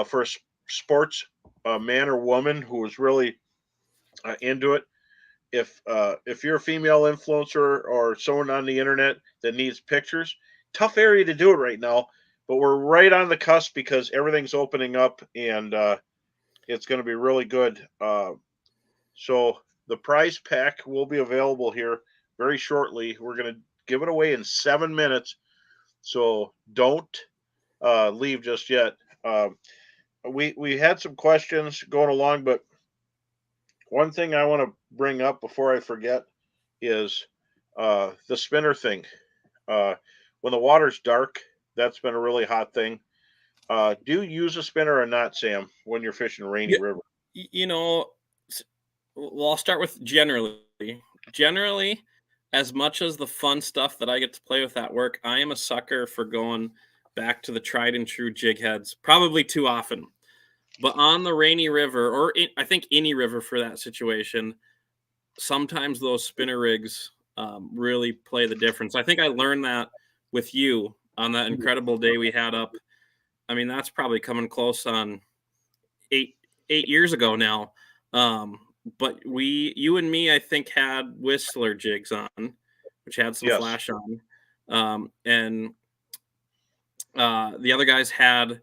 for a sports man or woman who was really into it, if you're a female influencer or someone on the internet that needs pictures, tough area to do it right now. But we're right on the cusp because everything's opening up, and it's going to be really good. So the prize pack will be available here very shortly. We're going to give it away in 7 minutes, so don't leave just yet. We had some questions going along, but one thing I want to bring up before I forget is the spinner thing. When the water's dark, that's been a really hot thing. Do you use a spinner or not, Sam, when you're fishing Rainy River? Well, I'll start with generally. Generally, as much as the fun stuff that I get to play with at work, I am a sucker for going back to the tried and true jig heads, probably too often. But on the Rainy River, or I think any river for that situation, sometimes those spinner rigs really play the difference. I think I learned that with you on that incredible day we had up. I mean, that's probably coming close on eight years ago now. But you and me, I think, had Whistler jigs on, which had some flash on. And the other guys had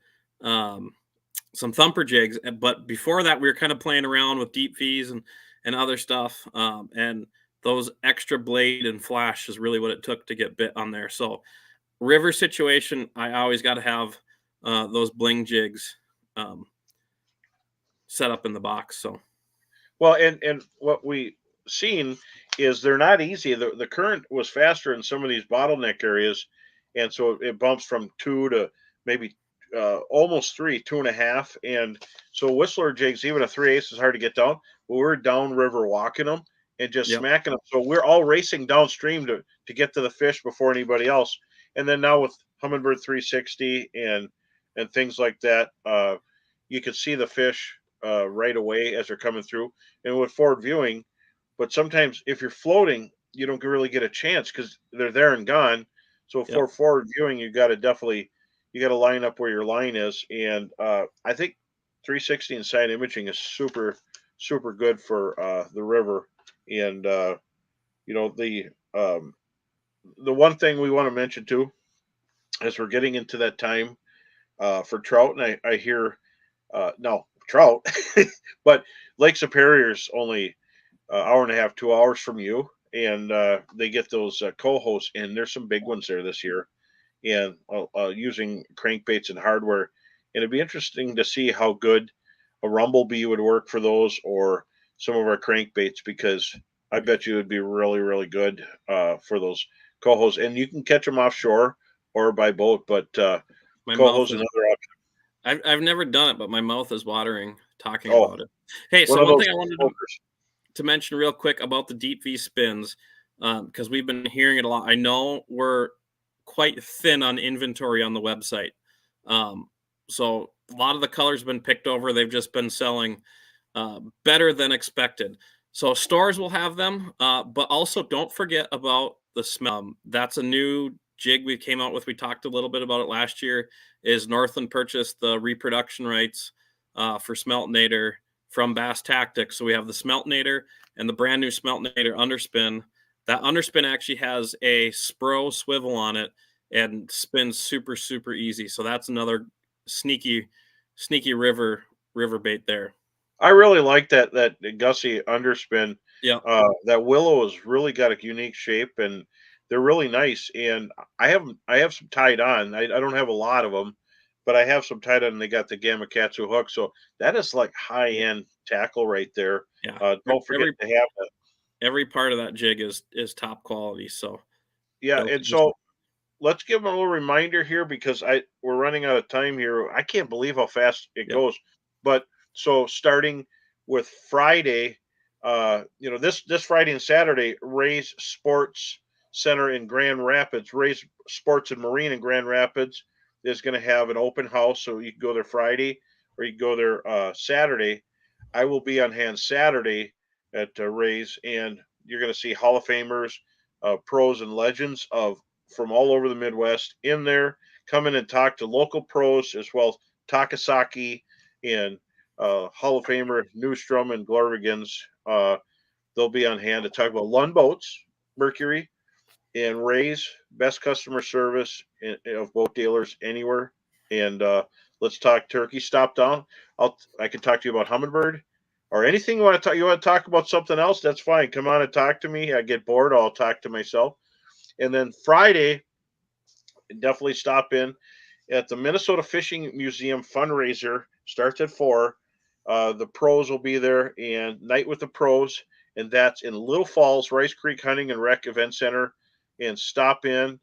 some thumper jigs. But before that, we were kind of playing around with deep V's and other stuff. And those extra blade and flash is really what it took to get bit on there. So river situation, I always got to have those bling jigs set up in the box. So, well, and what we seen is they're not easy. The current was faster in some of these bottleneck areas, and so it bumps from 2 to maybe almost 3, 2.5, and so Whistler jigs, even a 3/8 is hard to get down. But we're downriver walking them and just smacking them. So we're all racing downstream to get to the fish before anybody else. And then now with Humminbird 360 and things like that, you can see the fish right away as they're coming through. And with forward viewing, but sometimes if you're floating, you don't really get a chance because they're there and gone. So for forward viewing, you got to line up where your line is. And I think 360 and side imaging is super good for the river. And the one thing we want to mention too, as we're getting into that time for trout, and I hear no trout, but Lake Superior's only hour and a half, 2 hours from you, and they get those cohos, and there's some big ones there this year, and using crankbaits and hardware, and it'd be interesting to see how good a rumblebee would work for those, or some of our crankbaits, because I bet you it would be really, really good for those cohos, and you can catch them offshore or by boat, but cohos is another option. I've never done it, but my mouth is watering talking about it. Hey, so one thing I wanted to mention real quick about the deep V spins, because we've been hearing it a lot. I know we're quite thin on inventory on the website. So a lot of the colors have been picked over. They've just been selling better than expected. So stores will have them, but also don't forget about the smell. That's a new jig we came out with. We talked a little bit about it last year. Is Northland purchased the reproduction rights for Smeltinator from Bass Tactics. So we have the Smeltinator and the brand new Smeltinator underspin. That underspin actually has a Spro swivel on it and spins super, super easy. So that's another sneaky river bait there. I really like that Gussie underspin. Yeah. That willow has really got a unique shape, and they're really nice. And I have some tied on. I don't have a lot of them, but I have some tied on, and they got the Gamakatsu hook. So that is like high end tackle right there. Yeah. Don't forget to have that. Every part of that jig is top quality. So yeah, and so let's give them a little reminder here, because we're running out of time here. I can't believe how fast it goes. But so starting with Friday, this Friday and Saturday, Ray's Sports Center in Grand Rapids, Ray's Sports and Marine in Grand Rapids is going to have an open house, so you can go there Friday or you can go there Saturday. I will be on hand Saturday at Ray's, and you're going to see Hall of Famers, pros, and legends from all over the Midwest in there. Come in and talk to local pros as well as Takasaki and Hall of Famer Newstrom and Glorvigens. They'll be on hand to talk about Lund Boats, Mercury, and Ray's best customer service of boat dealers anywhere. And let's talk turkey. Stop down. I can talk to you about Humminbird or anything you want to talk. You want to talk about something else? That's fine. Come on and talk to me. I get bored, I'll talk to myself. And then Friday, definitely stop in at the Minnesota Fishing Museum fundraiser. Starts at 4. The pros will be there, and Night with the Pros, and that's in Little Falls, Rice Creek Hunting and Rec Event Center. And stop in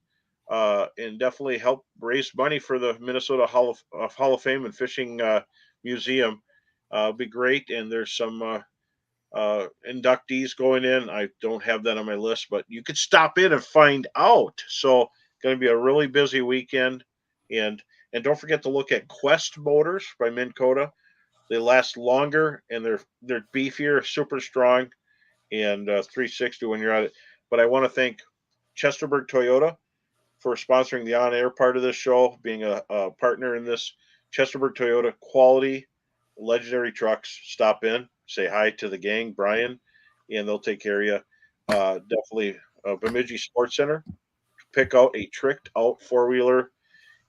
and definitely help raise money for the Minnesota Hall of Fame and Fishing Museum. Be great. And there's some inductees going in. I don't have that on my list, but you could stop in and find out. So going to be a really busy weekend. And don't forget to look at Quest Motors by Minn Kota. They last longer, and they're beefier, super strong, and 360 when you're at it. But I want to thank Chesterburg Toyota for sponsoring the on-air part of this show, being a partner in this. Chesterburg Toyota, quality, legendary trucks. Stop in, say hi to the gang, Brian, and they'll take care of you. Definitely Bemidji Sports Center. Pick out a tricked-out four-wheeler.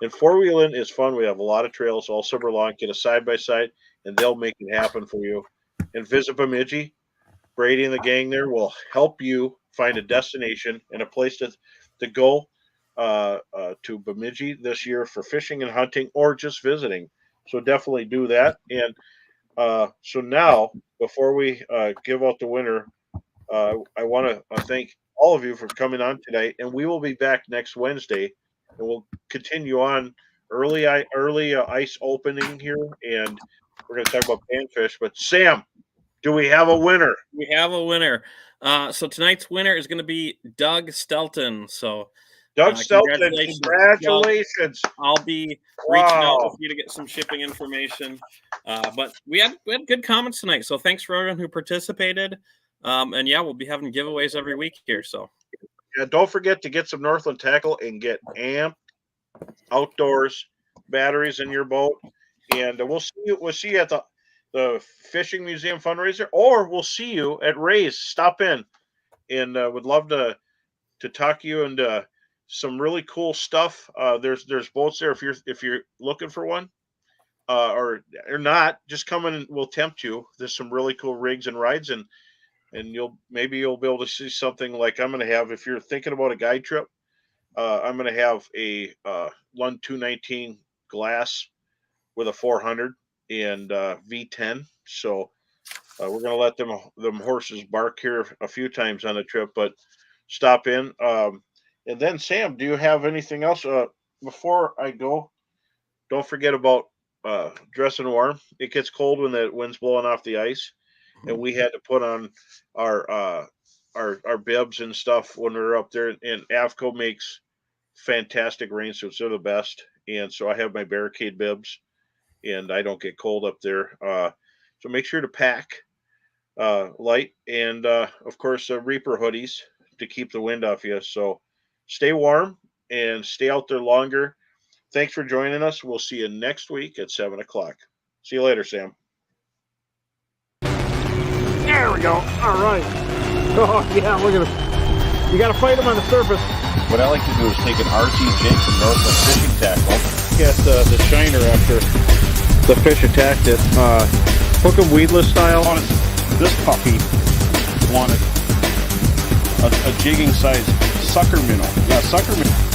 And four-wheeling is fun. We have a lot of trails all summer long. Get a side-by-side, and they'll make it happen for you. And visit Bemidji. Brady and the gang there will help you find a destination and a place to go to Bemidji this year for fishing and hunting or just visiting. So definitely do that. And so now, before we give out the winner, I want to thank all of you for coming on today. And we will be back next Wednesday, and we'll continue on early ice opening here. And we're going to talk about panfish. But Sam, do we have a winner? We have a winner. So tonight's winner is going to be Doug Stelton. So Doug Stelton, congratulations. I'll be reaching out with you to get some shipping information. But we had good comments tonight. So thanks for everyone who participated. And yeah, we'll be having giveaways every week here. So yeah, don't forget to get some Northland tackle and get amped outdoors batteries in your boat. And we'll see you at the Fishing Museum fundraiser, or we'll see you at Ray's. Stop in, and would love to talk to you and some really cool stuff. There's boats there if you're looking for one, or not. Just come in and we'll tempt you. There's some really cool rigs and rides, and you'll be able to see something like I'm going to have. If you're thinking about a guide trip, I'm going to have a Lund 219 glass with a 400 and V10. So we're going to let them horses bark here a few times on the trip, but stop in. And then Sam, do you have anything else before I go? Don't forget about dressing warm. It gets cold when the wind's blowing off the ice, and we had to put on our bibs and stuff when we were up there. And Avco makes fantastic rain suits. They're the best. And so I have my Barricade bibs, and I don't get cold up there. So make sure to pack light, and of course Reaper hoodies to keep the wind off you. So stay warm and stay out there longer. Thanks for joining us. We'll see you next week at 7 o'clock. See you later, Sam. There we go. All right. Oh yeah, look at him. You got to fight him on the surface. What I like to do is take an RT jig from Northland Fishing Tackle. Get the shiner after the fish attacked it. Hook 'em weedless style. This puppy wanted a jigging size sucker minnow. Yeah, sucker minnow.